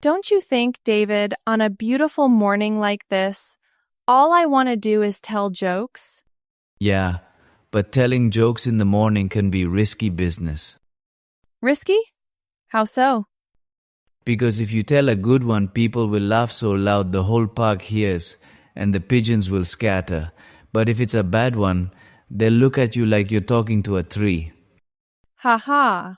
Don't you think, David, on a beautiful morning like this, all I want to do is tell jokes? Yeah, but telling jokes in the morning can be risky business. Risky? How so? Because if you tell a good one, people will laugh so loud the whole park hears and the pigeons will scatter. But if it's a bad one, they'll look at you like you're talking to a tree. Ha ha.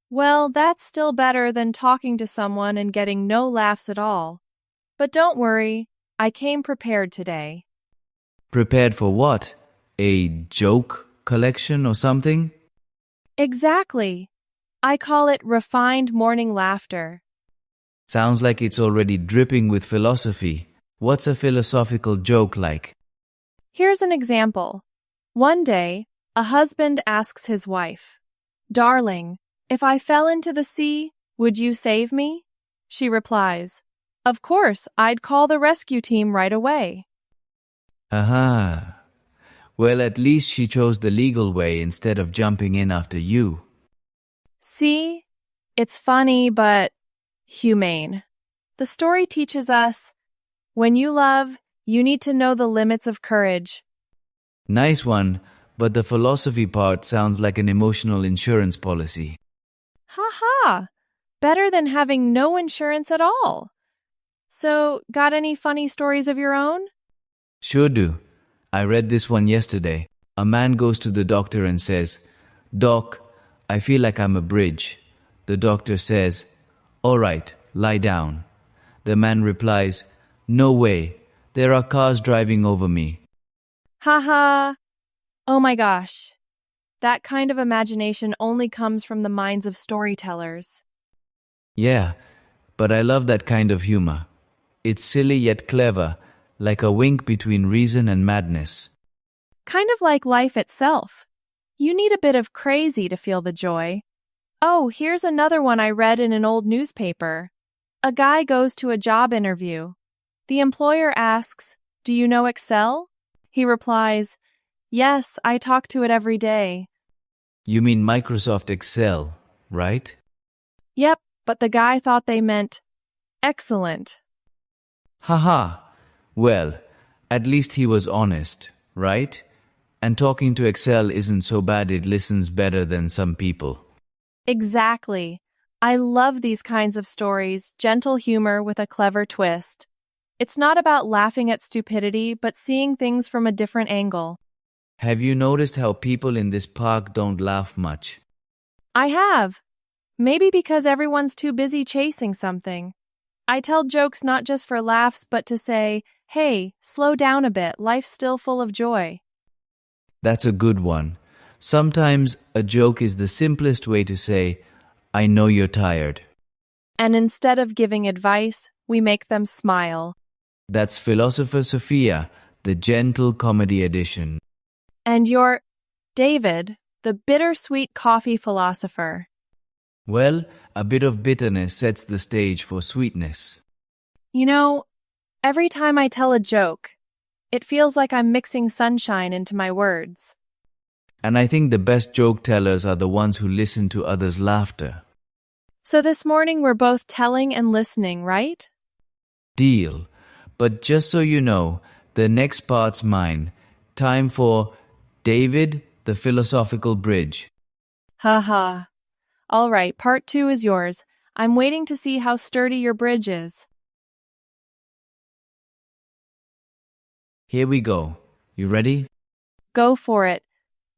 Well, that's still better than talking to someone and getting no laughs at all. But don't worry, I came prepared today. Prepared for what? A joke collection or something? Exactly. I call it refined morning laughter. Sounds like it's already dripping with philosophy. What's a philosophical joke like? Here's an example. One day, a husband asks his wife, "Darling, if I fell into the sea, would you save me?" She replies, "Of course, I'd call the rescue team right away." Aha. Well, at least she chose the legal way instead of jumping in after you. See? It's funny, but humane. The story teaches us, when you love, you need to know the limits of courage. Nice one, but the philosophy part sounds like an emotional insurance policy. Ha ha! Better than having no insurance at all. So, got any funny stories of your own? Sure do. I read this one yesterday. A man goes to the doctor and says, "Doc, I feel like I'm a bridge." The doctor says, "All right, lie down." The man replies, "No way. There are cars driving over me." Ha ha! Oh my gosh. That kind of imagination only comes from the minds of storytellers. Yeah, but I love that kind of humor. It's silly yet clever, like a wink between reason and madness. Kind of like life itself. You need a bit of crazy to feel the joy. Oh, here's another one I read in an old newspaper. A guy goes to a job interview. The employer asks, "Do you know Excel?" He replies, "Yes, I talk to it every day." You mean Microsoft Excel, right? Yep, but the guy thought they meant excellent. Haha. Well, at least he was honest, right? And talking to Excel isn't so bad, it listens better than some people. Exactly. I love these kinds of stories, gentle humor with a clever twist. It's not about laughing at stupidity, but seeing things from a different angle. Have you noticed how people in this park don't laugh much? I have. Maybe because everyone's too busy chasing something. I tell jokes not just for laughs, but to say, "Hey, slow down a bit, life's still full of joy." That's a good one. Sometimes a joke is the simplest way to say, "I know you're tired." And instead of giving advice, we make them smile. That's Philosopher Sophia, the gentle comedy edition. And you're David, the bittersweet coffee philosopher. Well, a bit of bitterness sets the stage for sweetness. You know, every time I tell a joke, it feels like I'm mixing sunshine into my words. And I think the best joke tellers are the ones who listen to others' laughter. So this morning we're both telling and listening, right? Deal. But just so you know, the next part's mine. Time for David, the Philosophical Bridge. Ha ha. All right, part 2 is yours. I'm waiting to see how sturdy your bridge is. Here we go. You ready? Go for it,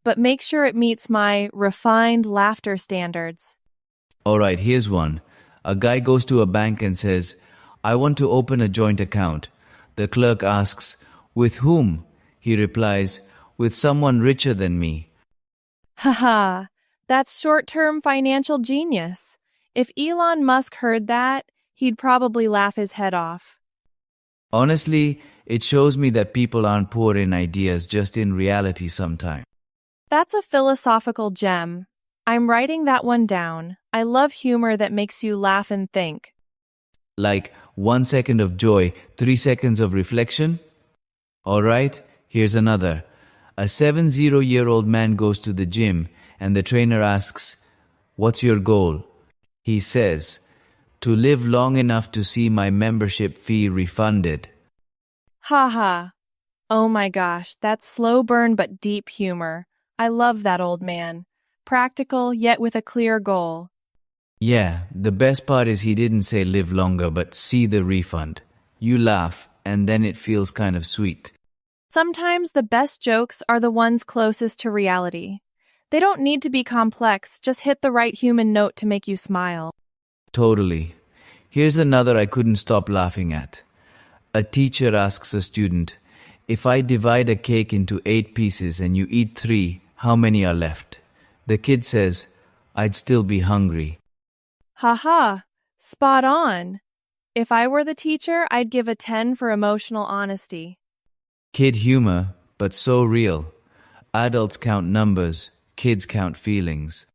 but make sure it meets my refined laughter standards. All right, here's one. A guy goes to a bank and says, "I want to open a joint account." The clerk asks, "With whom?" He replies, "With someone richer than me." Haha, that's short-term financial genius. If Elon Musk heard that, he'd probably laugh his head off. Honestly, it shows me that people aren't poor in ideas, just in reality sometimes. That's a philosophical gem. I'm writing that one down. I love humor that makes you laugh and think. Like 1 second of joy, 3 seconds of reflection? All right, here's another. A 70-year-old man goes to the gym and the trainer asks, "What's your goal?" He says, To live long enough to see my membership fee refunded. Ha ha. Oh my gosh, that's slow burn but deep humor. I love that old man. Practical, yet with a clear goal. Yeah, the best part is he didn't say live longer but see the refund. You laugh, and then it feels kind of sweet. Sometimes the best jokes are the ones closest to reality. They don't need to be complex, just hit the right human note to make you smile. Totally. Here's another I couldn't stop laughing at. A teacher asks a student, if I divide a cake into 8 pieces and you eat 3, how many are left? The kid says, I'd still be hungry. Ha ha. Spot on. If I were the teacher, I'd give a 10 for emotional honesty. Kid humor, but so real. Adults count numbers, kids count feelings.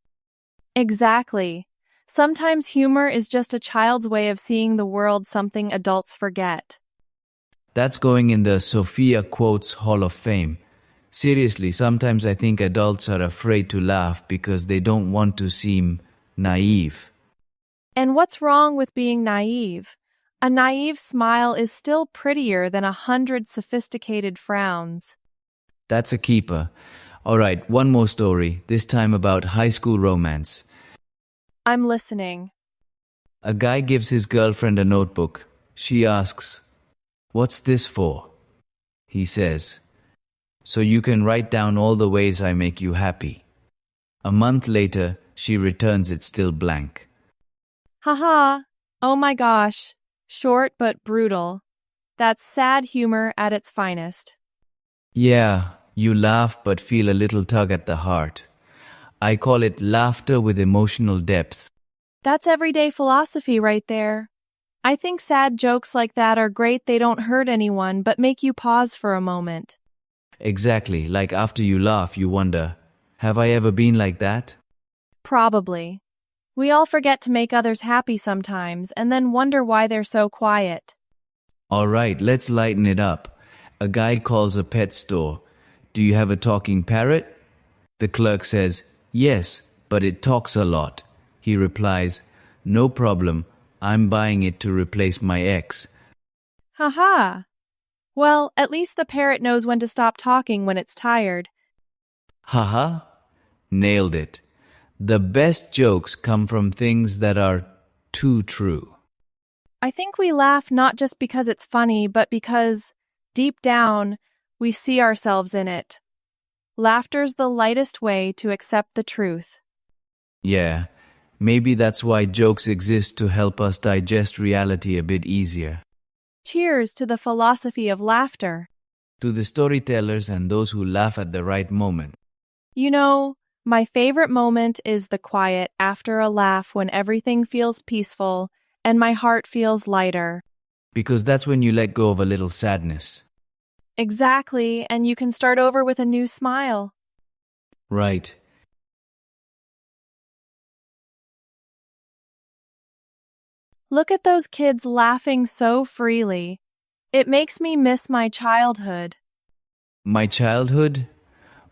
Exactly. Sometimes humor is just a child's way of seeing the world, something adults forget. That's going in the Sophia Quotes Hall of Fame. Seriously, sometimes I think adults are afraid to laugh because they don't want to seem naive. And what's wrong with being naive? A naive smile is still prettier than 100 sophisticated frowns. That's a keeper. All right, one more story, this time about high school romance. I'm listening. A guy gives his girlfriend a notebook. She asks, what's this for? He says, so you can write down all the ways I make you happy. A month later, she returns it still blank. Haha. Oh my gosh. Short but brutal. That's sad humor at its finest. Yeah, you laugh but feel a little tug at the heart. I call it laughter with emotional depth. That's everyday philosophy right there. I think sad jokes like that are great. They don't hurt anyone but make you pause for a moment. Exactly, like after you laugh, you wonder, have I ever been like that? Probably. We all forget to make others happy sometimes and then wonder why they're so quiet. All right, let's lighten it up. A guy calls a pet store. Do you have a talking parrot? The clerk says, yes, but it talks a lot. He replies, no problem, I'm buying it to replace my ex. Haha. Well, at least the parrot knows when to stop talking when it's tired. Haha, nailed it. The best jokes come from things that are too true. I think we laugh not just because it's funny, but because, deep down, we see ourselves in it. Laughter's the lightest way to accept the truth. Yeah, maybe that's why jokes exist, to help us digest reality a bit easier. Cheers to the philosophy of laughter. To the storytellers and those who laugh at the right moment. You know, my favorite moment is the quiet after a laugh, when everything feels peaceful and my heart feels lighter. Because that's when you let go of a little sadness. Exactly, and you can start over with a new smile. Right. Look at those kids laughing so freely. It makes me miss my childhood. My childhood?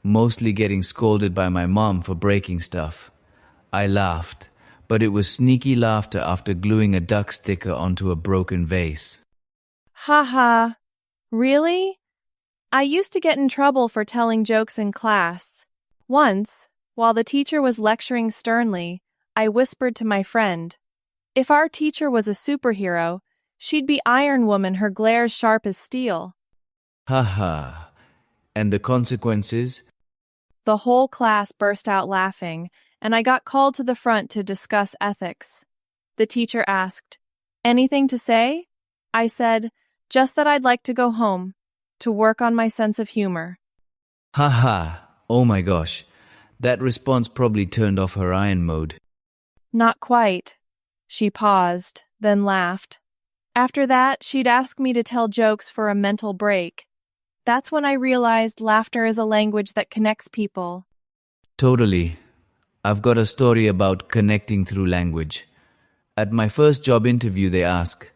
Mostly getting scolded by my mom for breaking stuff. I laughed, but it was sneaky laughter after gluing a duck sticker onto a broken vase. Haha. Really? I used to get in trouble for telling jokes in class. Once, while the teacher was lecturing sternly, I whispered to my friend, if our teacher was a superhero, she'd be Iron Woman, her glares sharp as steel. Haha. And the consequences? The whole class burst out laughing, and I got called to the front to discuss ethics. The teacher asked, anything to say? I said, just that I'd like to go home, to work on my sense of humor. Haha. Oh my gosh. That response probably turned off her iron mode. Not quite. She paused, then laughed. After that, she'd ask me to tell jokes for a mental break. That's when I realized laughter is a language that connects people. Totally. I've got a story about connecting through language. At my first job interview, they ask,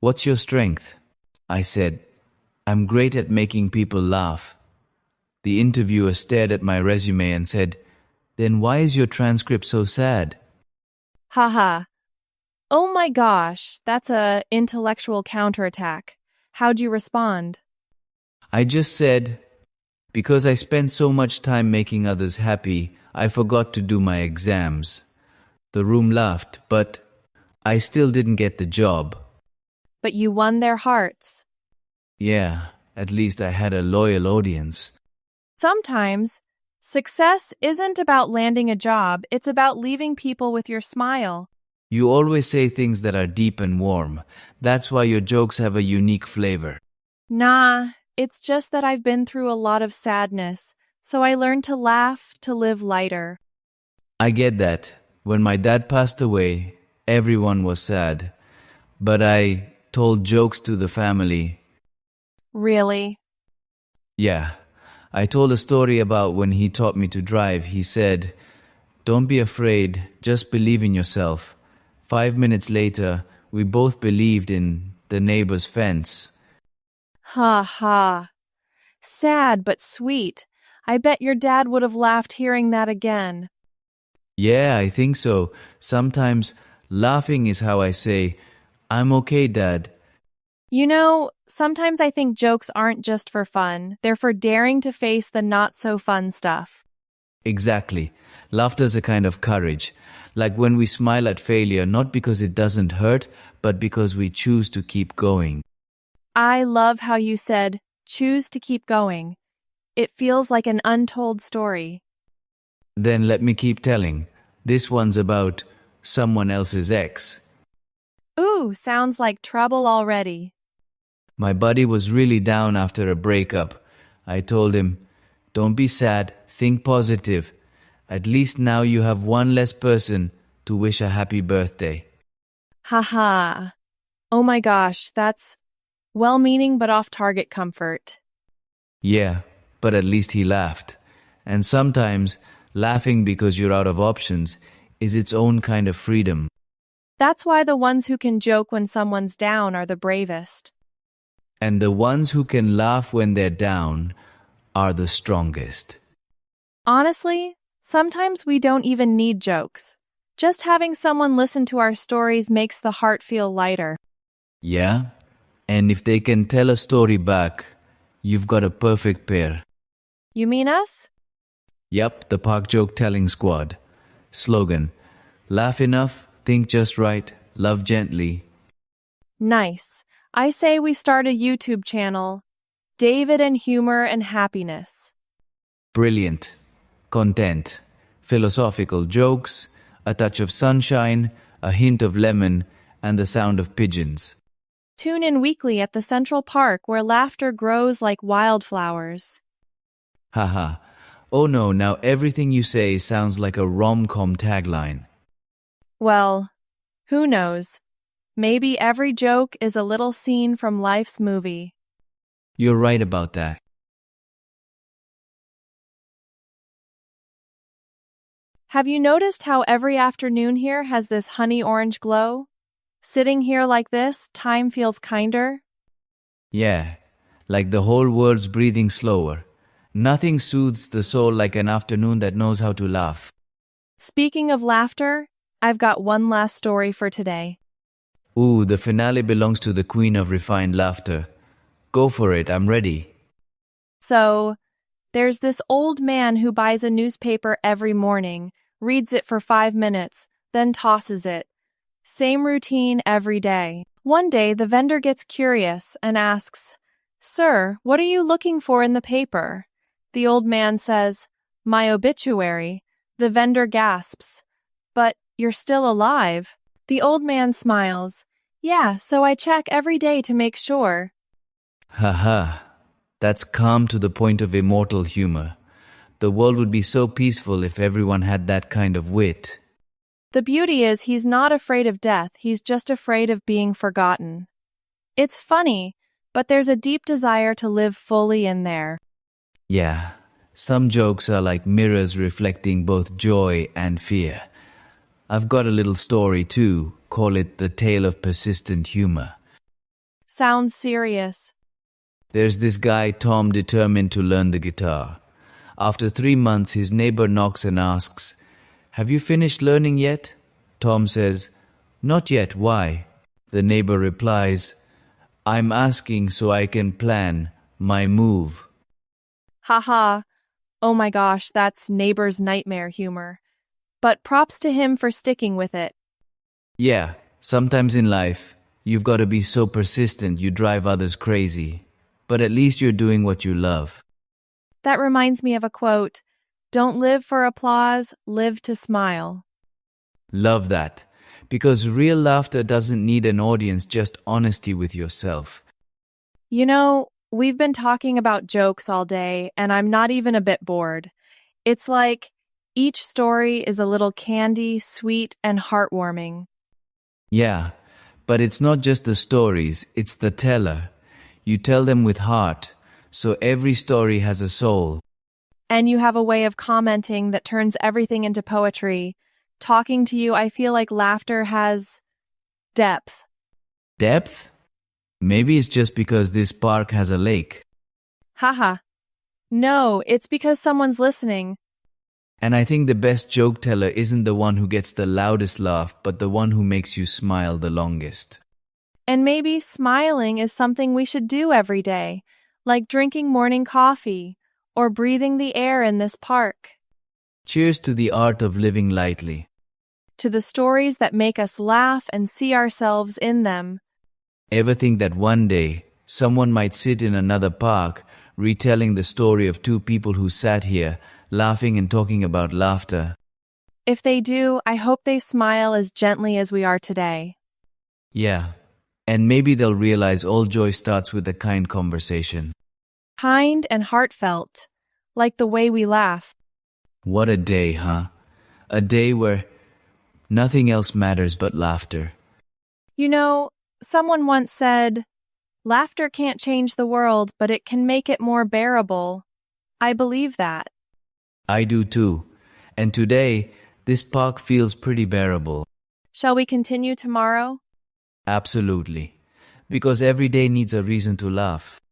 what's your strength? I said, I'm great at making people laugh. The interviewer stared at my resume and said, then why is your transcript so sad? Haha. Oh my gosh, that's a intellectual counterattack. How'd you respond? I just said, because I spent so much time making others happy, I forgot to do my exams. The room laughed, but I still didn't get the job. But you won their hearts. Yeah, at least I had a loyal audience. Sometimes, success isn't about landing a job, it's about leaving people with your smile. You always say things that are deep and warm. That's why your jokes have a unique flavor. Nah, it's just that I've been through a lot of sadness, so I learned to laugh, to live lighter. I get that. When my dad passed away, everyone was sad. But I told jokes to the family. Really? Yeah, I told a story about when he taught me to drive. He said, "Don't be afraid, just believe in yourself." 5 minutes later, we both believed in the neighbor's fence. Ha ha. Sad but sweet. I bet your dad would have laughed hearing that again. Yeah, I think so. Sometimes laughing is how I say, "I'm okay, Dad." You know, sometimes I think jokes aren't just for fun, they're for daring to face the not-so-fun stuff. Exactly. Laughter's a kind of courage. Like when we smile at failure, not because it doesn't hurt, but because we choose to keep going. I love how you said, choose to keep going. It feels like an untold story. Then let me keep telling. This one's about someone else's ex. Ooh, sounds like trouble already. My buddy was really down after a breakup. I told him, "Don't be sad, think positive. At least now you have one less person to wish a happy birthday." Haha. Oh my gosh, that's well-meaning but off-target comfort. Yeah, but at least he laughed. And sometimes laughing because you're out of options is its own kind of freedom. That's why the ones who can joke when someone's down are the bravest. And the ones who can laugh when they're down are the strongest. Honestly, sometimes we don't even need jokes. Just having someone listen to our stories makes the heart feel lighter. Yeah? And if they can tell a story back, you've got a perfect pair. You mean us? Yup, the Park Joke Telling Squad. Slogan: laugh enough, think just right, love gently. Nice. I say we start a YouTube channel. David and Humor and Happiness. Brilliant. Content. Philosophical jokes, a touch of sunshine, a hint of lemon, and the sound of pigeons. Tune in weekly at the Central Park where laughter grows like wildflowers. Haha. Oh no, now everything you say sounds like a rom-com tagline. Well, who knows? Maybe every joke is a little scene from life's movie. You're right about that. Have you noticed how every afternoon here has this honey orange glow? Sitting here like this, time feels kinder. Yeah, like the whole world's breathing slower. Nothing soothes the soul like an afternoon that knows how to laugh. Speaking of laughter, I've got one last story for today. Ooh, the finale belongs to the queen of refined laughter. Go for it, I'm ready. So, there's this old man who buys a newspaper every morning, reads it for 5 minutes, then tosses it. Same routine every day. One day, the vendor gets curious and asks, "Sir, what are you looking for in the paper?" The old man says, "My obituary." The vendor gasps, "But you're still alive." The old man smiles, "Yeah, so I check every day to make sure." Haha, that's calm to the point of immortal humor. The world would be so peaceful if everyone had that kind of wit. The beauty is he's not afraid of death, he's just afraid of being forgotten. It's funny, but there's a deep desire to live fully in there. Yeah, some jokes are like mirrors reflecting both joy and fear. I've got a little story too, call it the tale of persistent humor. Sounds serious. There's this guy, Tom, determined to learn the guitar. After 3 months, his neighbor knocks and asks, "Have you finished learning yet?" Tom says, Not yet, why? The neighbor replies, I'm asking so I can plan my move. Haha. Oh my gosh, that's neighbor's nightmare humor. But props to him for sticking with it. Yeah, sometimes in life, you've got to be so persistent you drive others crazy. But at least you're doing what you love. That reminds me of a quote. Don't live for applause, live to smile. Love that. Because real laughter doesn't need an audience, just honesty with yourself. You know, we've been talking about jokes all day, and I'm not even a bit bored. It's like each story is a little candy, sweet, and heartwarming. Yeah, but it's not just the stories, it's the teller. You tell them with heart, so every story has a soul. And you have a way of commenting that turns everything into poetry. Talking to you, I feel like laughter has depth. Depth? Maybe it's just because this park has a lake. Haha. No, it's because someone's listening. And I think the best joke teller isn't the one who gets the loudest laugh, but the one who makes you smile the longest. And maybe smiling is something we should do every day, like drinking morning coffee or breathing the air in this park. Cheers to the art of living lightly. To the stories that make us laugh and see ourselves in them. Ever think that one day someone might sit in another park retelling the story of two people who sat here laughing and talking about laughter? If they do, I hope they smile as gently as we are today. Yeah, and maybe they'll realize all joy starts with a kind conversation. Kind and heartfelt, like the way we laugh. What a day, huh? A day where nothing else matters but laughter. You know, someone once said, laughter can't change the world, but it can make it more bearable. I believe that. I do too. And today, this park feels pretty bearable. Shall we continue tomorrow? Absolutely. Because every day needs a reason to laugh.